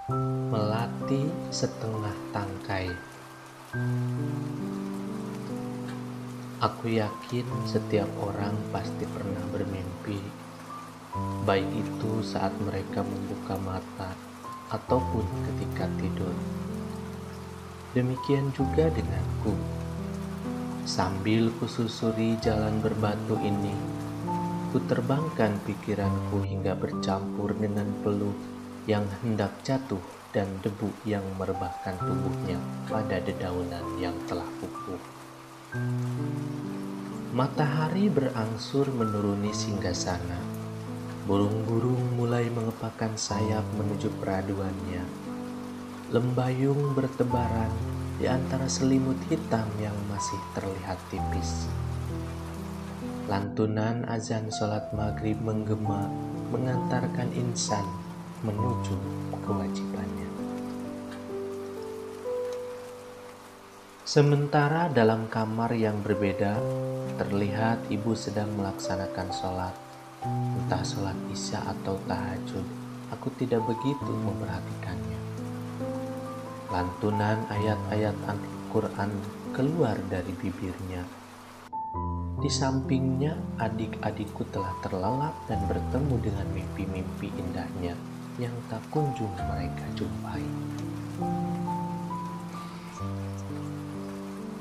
Melati setengah tangkai. Aku yakin setiap orang pasti pernah bermimpi, baik itu saat mereka membuka mata ataupun ketika tidur. Demikian juga denganku. Sambil kususuri jalan berbatu ini, ku terbangkan pikiranku hingga bercampur dengan peluh yang hendak jatuh dan debu yang merebahkan tubuhnya pada dedaunan yang telah pupuh. Matahari berangsur menuruni singgasana. Burung-burung mulai mengepakkan sayap menuju peraduannya. Lembayung bertebaran di antara selimut hitam yang masih terlihat tipis. Lantunan azan sholat maghrib menggema mengantarkan insan menuju kewajibannya. Sementara dalam kamar yang berbeda, terlihat ibu sedang melaksanakan sholat. Entah sholat isya atau tahajud, aku tidak begitu memperhatikannya. Lantunan ayat-ayat Al-Quran keluar dari bibirnya. Di sampingnya, adik-adikku telah terlelap dan bertemu dengan mimpi-mimpi indahnya yang tak kunjung mereka jumpai.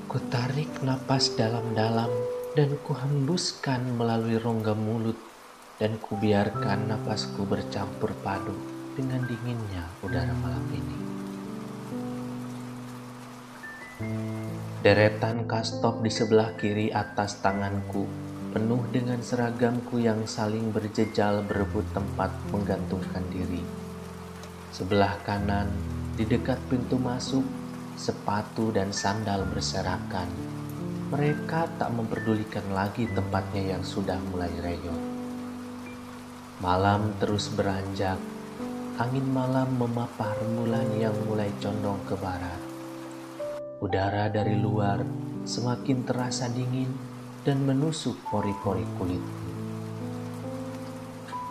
Kutarik napas dalam-dalam dan kuhembuskan melalui rongga mulut dan kubiarkan napasku bercampur padu dengan dinginnya udara malam ini. Deretan kastop di sebelah kiri atas tanganku penuh dengan seragamku yang saling berjejal berebut tempat menggantungkan diri. Sebelah kanan, di dekat pintu masuk, sepatu dan sandal berserakan. Mereka tak memperdulikan lagi tempatnya yang sudah mulai reyot. Malam terus beranjak. Angin malam memapah rembulan yang mulai condong ke barat. Udara dari luar semakin terasa dingin dan menusuk pori-pori kulitku.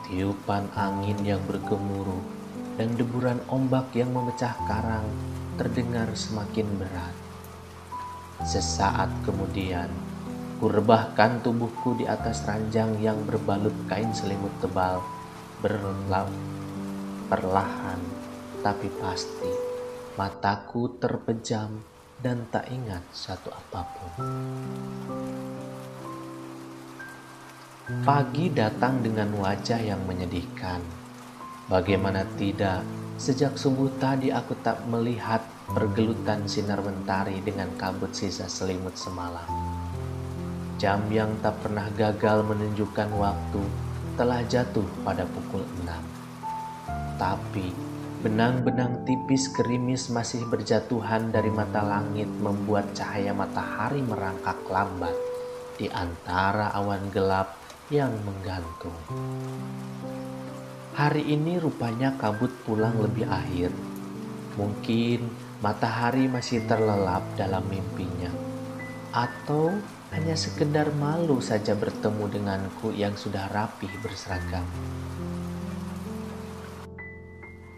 Tiupan angin yang bergemuruh dan deburan ombak yang memecah karang terdengar semakin berat. Sesaat kemudian, ku rebahkan tubuhku di atas ranjang yang berbalut kain selimut tebal. Perlahan tapi pasti, mataku terpejam dan tak ingat satu apapun. Pagi datang dengan wajah yang menyedihkan. Bagaimana tidak, sejak subuh tadi aku tak melihat pergelutan sinar mentari dengan kabut sisa selimut semalam. Jam yang tak pernah gagal menunjukkan waktu telah jatuh pada pukul 6. Tapi benang-benang tipis gerimis masih berjatuhan dari mata langit membuat cahaya matahari merangkak lambat di antara awan gelap yang menggantung. Hari ini rupanya kabut pulang lebih akhir. Mungkin matahari masih terlelap dalam mimpinya. Atau hanya sekedar malu saja bertemu denganku yang sudah rapih berseragam.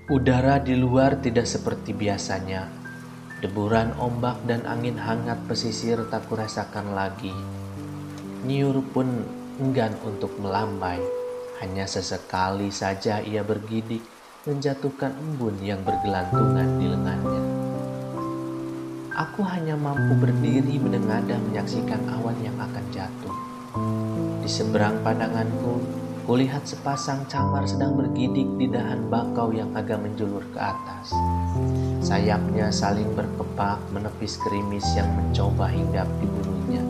Udara di luar tidak seperti biasanya. Deburan ombak dan angin hangat pesisir tak kurasakan lagi. Nyiur pun enggan untuk melambai. Hanya sesekali saja ia bergidik menjatuhkan embun yang bergelantungan di lengannya. Aku hanya mampu berdiri menengadah menyaksikan awan yang akan jatuh. Di seberang pandanganku, kulihat sepasang camar sedang bergidik di dahan bakau yang agak menjulur ke atas. Sayapnya saling berkepak menepis gerimis yang mencoba hinggap di bulunya.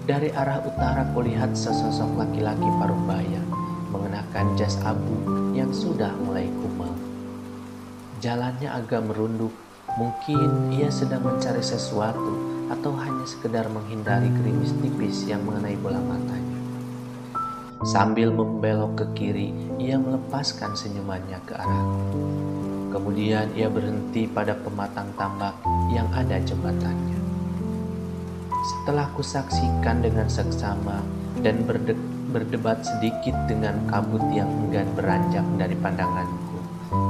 Dari arah utara kulihat sesosok laki-laki paruh baya mengenakan jas abu yang sudah mulai kumal. Jalannya agak merunduk, mungkin ia sedang mencari sesuatu atau hanya sekedar menghindari gerimis tipis yang mengenai bola matanya. Sambil membelok ke kiri, ia melepaskan senyumannya ke arahku. Kemudian ia berhenti pada pematang tambak yang ada jembatannya. Setelah kusaksikan dengan seksama dan berdebat sedikit dengan kabut yang enggan beranjak dari pandanganku,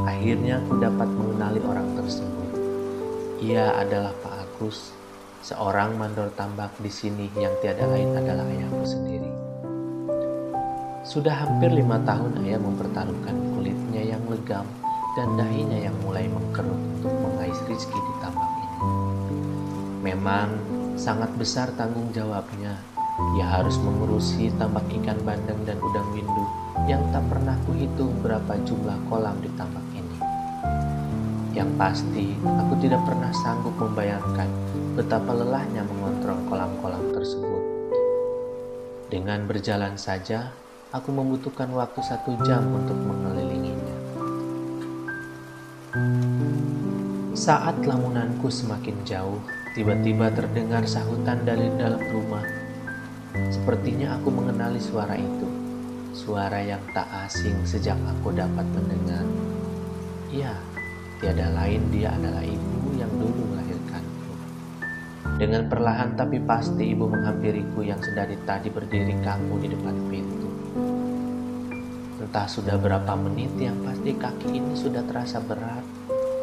Akhirnya aku dapat mengenali orang tersebut. Ia adalah Pak Agus, seorang mandor tambak di sini yang tiada lain adalah ayahku sendiri. Sudah hampir 5 tahun ayah mempertaruhkan kulitnya yang legam dan dahinya yang mulai mengkerut untuk mengais rezeki di tambak ini. Memang sangat besar tanggung jawabnya. Ia harus mengurusi tambak ikan bandeng dan udang windu yang tak pernah kuhitung berapa jumlah kolam di tambak ini. Yang pasti, aku tidak pernah sanggup membayangkan betapa lelahnya mengontrol kolam-kolam tersebut. Dengan berjalan saja, aku membutuhkan waktu 1 jam untuk mengelilinginya. Saat lamunanku semakin jauh, tiba-tiba terdengar sahutan dari dalam rumah. Sepertinya aku mengenali suara itu, suara yang tak asing sejak aku dapat mendengar. Ya, tiada lain dia adalah ibu yang dulu melahirkanku. Dengan perlahan tapi pasti ibu menghampiriku yang sedari tadi berdiri kaku di depan pintu. Entah sudah berapa menit, yang pasti kaki ini sudah terasa berat,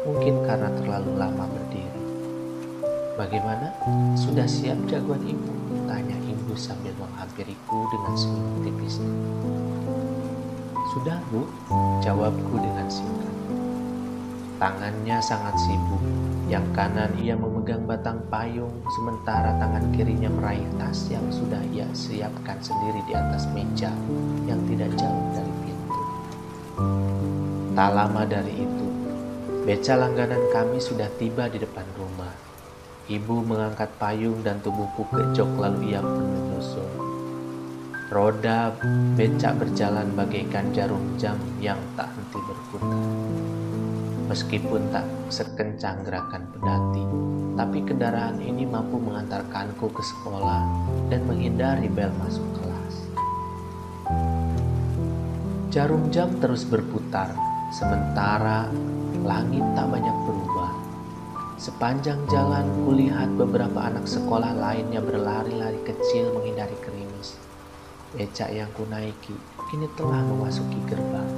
mungkin karena terlalu lama berdiri. Bagaimana? Sudah siap jagoan ibu? Tanya ibu sambil menghampiriku dengan senyum tipisnya. Sudah bu, jawabku dengan singkat. Tangannya sangat sibuk. Yang kanan ia memegang batang payung, sementara tangan kirinya meraih tas yang sudah ia siapkan sendiri di atas meja yang tidak jauh dari pintu. Tak lama dari itu, beca langganan kami sudah tiba di depan rumah. Ibu mengangkat payung dan tubuhku ke jok lalu ia pun menyusul. Roda becak berjalan bagaikan jarum jam yang tak henti berputar. Meskipun tak sekencang gerakan pedati, tapi kendaraan ini mampu mengantarkanku ke sekolah dan menghindari bel masuk kelas. Jarum jam terus berputar, sementara langit tak banyak berubah. Sepanjang jalan kulihat beberapa anak sekolah lainnya berlari-lari kecil menghindari gerimis. Becak yang kunaiki kini telah memasuki gerbang.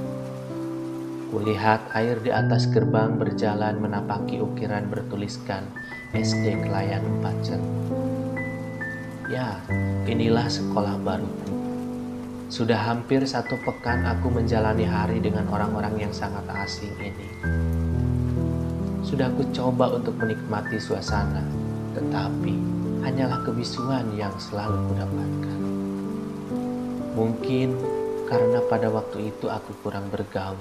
Kulihat air di atas gerbang berjalan menapaki ukiran bertuliskan SD Kelayan 4 Cermin. Ya, inilah sekolah baruku. Sudah hampir 1 pekan aku menjalani hari dengan orang-orang yang sangat asing ini. Sudah aku coba untuk menikmati suasana, tetapi hanyalah kebisuan yang selalu kudapatkan. Mungkin karena pada waktu itu aku kurang bergaul,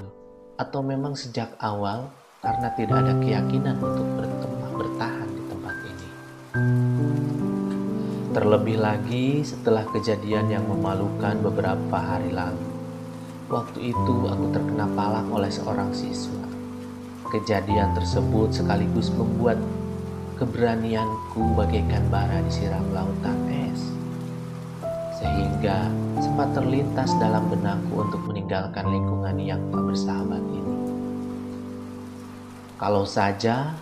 atau memang sejak awal karena tidak ada keyakinan untuk bertahan di tempat ini. Terlebih lagi setelah kejadian yang memalukan beberapa hari lalu. Waktu itu aku terkena palak oleh seorang siswa. Kejadian tersebut sekaligus membuat keberanianku bagaikan bara disiram lautan es. Sehingga sempat terlintas dalam benakku untuk meninggalkan lingkungan yang tak bersahabat ini. Kalau saja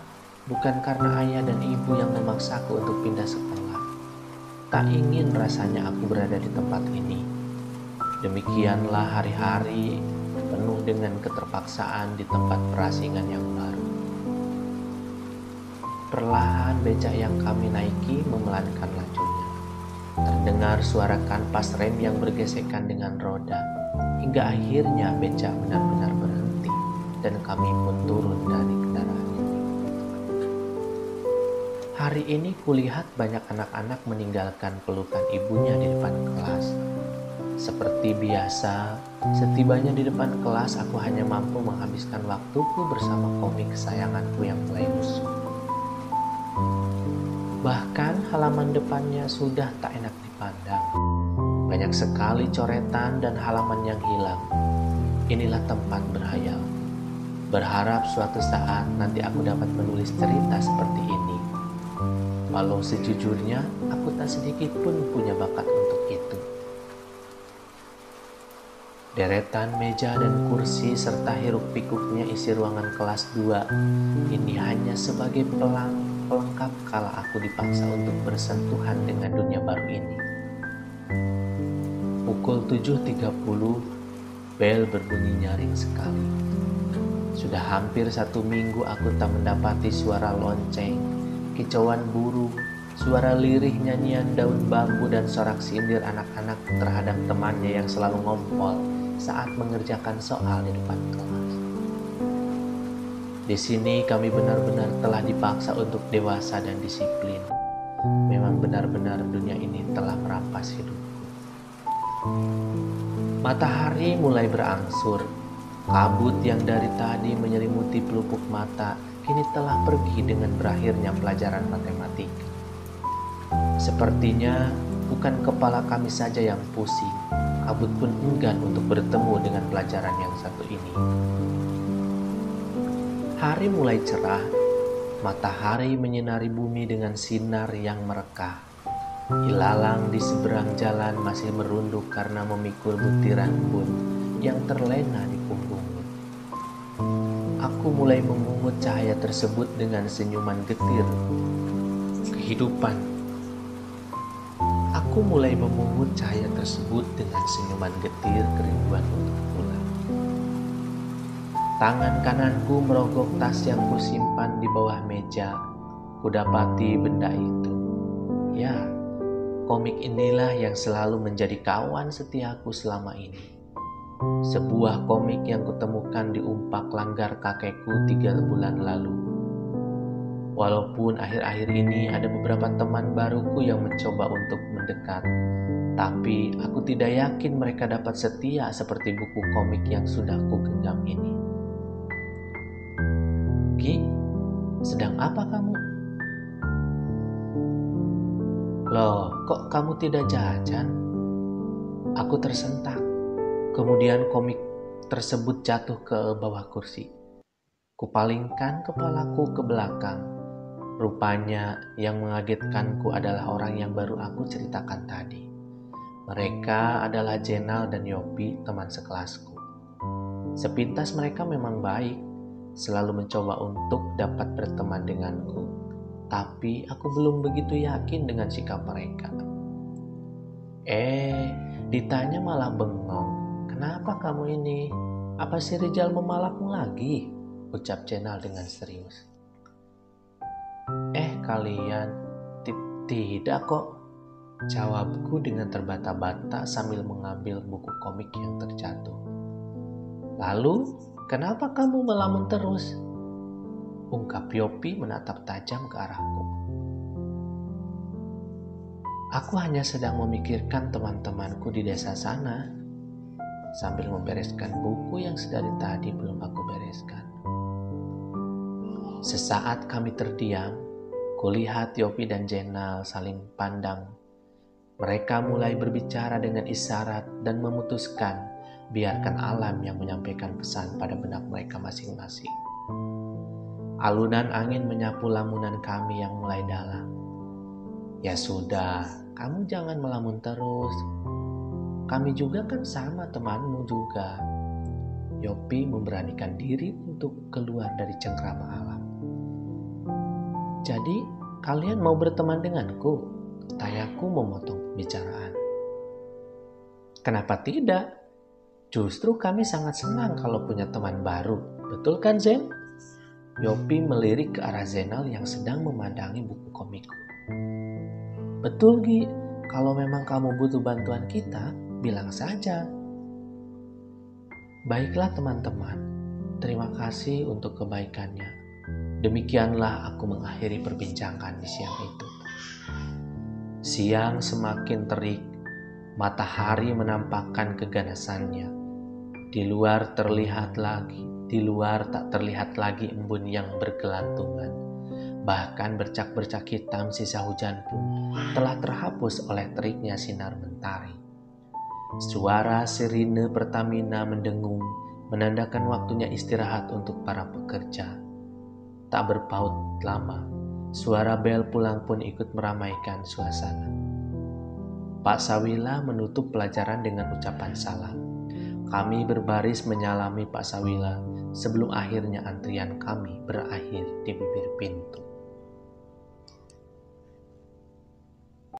bukan karena ayah dan ibu yang memaksaku untuk pindah sekolah, tak ingin rasanya aku berada di tempat ini. Demikianlah hari-hari penuh dengan keterpaksaan di tempat perasingan yang baru. Perlahan becak yang kami naiki memelankan lajunya. Terdengar suara kanpas rem yang bergesekan dengan roda, hingga akhirnya becak benar-benar berhenti dan kami pun turun dari kendaraan ini. Hari ini kulihat banyak anak-anak meninggalkan pelukan ibunya di depan kelas. Seperti biasa, setibanya di depan kelas aku hanya mampu menghabiskan waktuku bersama komik kesayanganku yang mulai busuk. Bahkan halaman depannya sudah tak enak dipandang. Banyak sekali coretan dan halaman yang hilang. Inilah tempat berhayal. Berharap suatu saat nanti aku dapat menulis cerita seperti ini. Walau sejujurnya aku tak sedikit pun punya bakat untuk itu. Deretan meja dan kursi serta hiruk pikuknya isi ruangan kelas 2 ini hanya sebagai pelengkap kala aku dipaksa untuk bersentuhan dengan dunia baru ini. Pukul 7.30, bel berbunyi nyaring sekali. Sudah Sudah hampir 1 minggu aku tak mendapati suara lonceng, kicauan burung, suara lirih nyanyian daun bambu dan sorak sindir anak-anak terhadap temannya yang selalu ngompol saat mengerjakan soal di depan kelas. Di sini kami benar-benar telah dipaksa untuk dewasa dan disiplin. Memang benar-benar dunia ini telah merampas hidupku. Matahari mulai berangsur. Kabut yang dari tadi menyelimuti pelupuk mata kini telah pergi dengan berakhirnya pelajaran matematika. Sepertinya bukan kepala kami saja yang pusing, kabut pun enggan untuk bertemu dengan pelajaran yang satu ini. Hari mulai cerah, matahari menyinari bumi dengan sinar yang merekah. Ilalang di seberang jalan masih merunduk karena memikul butiran embun yang terlena di punggungnya. Aku mulai memungut cahaya tersebut dengan senyuman getir kehidupan. Aku mulai memungut cahaya tersebut dengan senyuman getir kerinduan untuk pulang. Tangan kananku merogok tas yang kusimpan di bawah meja. Kudapati benda itu. Ya, komik inilah yang selalu menjadi kawan setiaku selama ini. Sebuah komik yang kutemukan di umpak langgar kakekku 3 bulan lalu. Walaupun akhir-akhir ini ada beberapa teman baruku yang mencoba untuk mendekat, tapi aku tidak yakin mereka dapat setia seperti buku komik yang sudah kugenggam ini. Ki, sedang apa kamu? Loh, kok kamu tidak jajan? Aku tersentak. Kemudian komik tersebut jatuh ke bawah kursi. Kupalingkan kepalaku ke belakang. Rupanya yang mengagetkanku adalah orang yang baru aku ceritakan tadi. Mereka adalah Jenal dan Yopi, teman sekelasku. Sepintas mereka memang baik, selalu mencoba untuk dapat berteman denganku. Tapi aku belum begitu yakin dengan sikap mereka. Ditanya malah bengong. Kenapa kamu ini? Apa si Rizal memalakmu lagi? Ucap Jenal dengan serius. Kalian, tidak kok. Jawabku dengan terbata-bata sambil mengambil buku komik yang terjatuh. Lalu, kenapa kamu melamun terus? Ungkap Yopi menatap tajam ke arahku. Aku hanya sedang memikirkan teman-temanku di desa sana, sambil membereskan buku yang sedari tadi belum aku bereskan. Sesaat kami terdiam, kulihat Yopi dan Jenal saling pandang. Mereka mulai berbicara dengan isyarat dan memutuskan biarkan alam yang menyampaikan pesan pada benak mereka masing-masing. Alunan angin menyapu lamunan kami yang mulai dalam. Ya sudah, kamu jangan melamun terus. Kami juga kan sama temanmu juga. Yopi memberanikan diri untuk keluar dari cengkrama alam. Jadi, kalian mau berteman denganku? Tayaku memotong pembicaraan. Kenapa tidak? Justru kami sangat senang kalau punya teman baru. Betul kan, Zen? Yopi melirik ke arah Zenal yang sedang memandangi buku komikku. Betul, Gi. Kalau memang kamu butuh bantuan kita, bilang saja. Baiklah teman-teman, terima kasih untuk kebaikannya. Demikianlah aku mengakhiri perbincangan di siang itu. Siang semakin terik, matahari menampakkan keganasannya. Di luar tak terlihat lagi embun yang bergelantungan. Bahkan bercak-bercak hitam sisa hujan pun telah terhapus oleh teriknya sinar mentari. Suara sirine Pertamina mendengung, menandakan waktunya istirahat untuk para pekerja. Tak berpaut lama, suara bel pulang pun ikut meramaikan suasana. Pak Sawila menutup pelajaran dengan ucapan salam. Kami berbaris menyalami Pak Sawila sebelum akhirnya antrian kami berakhir di bibir pintu.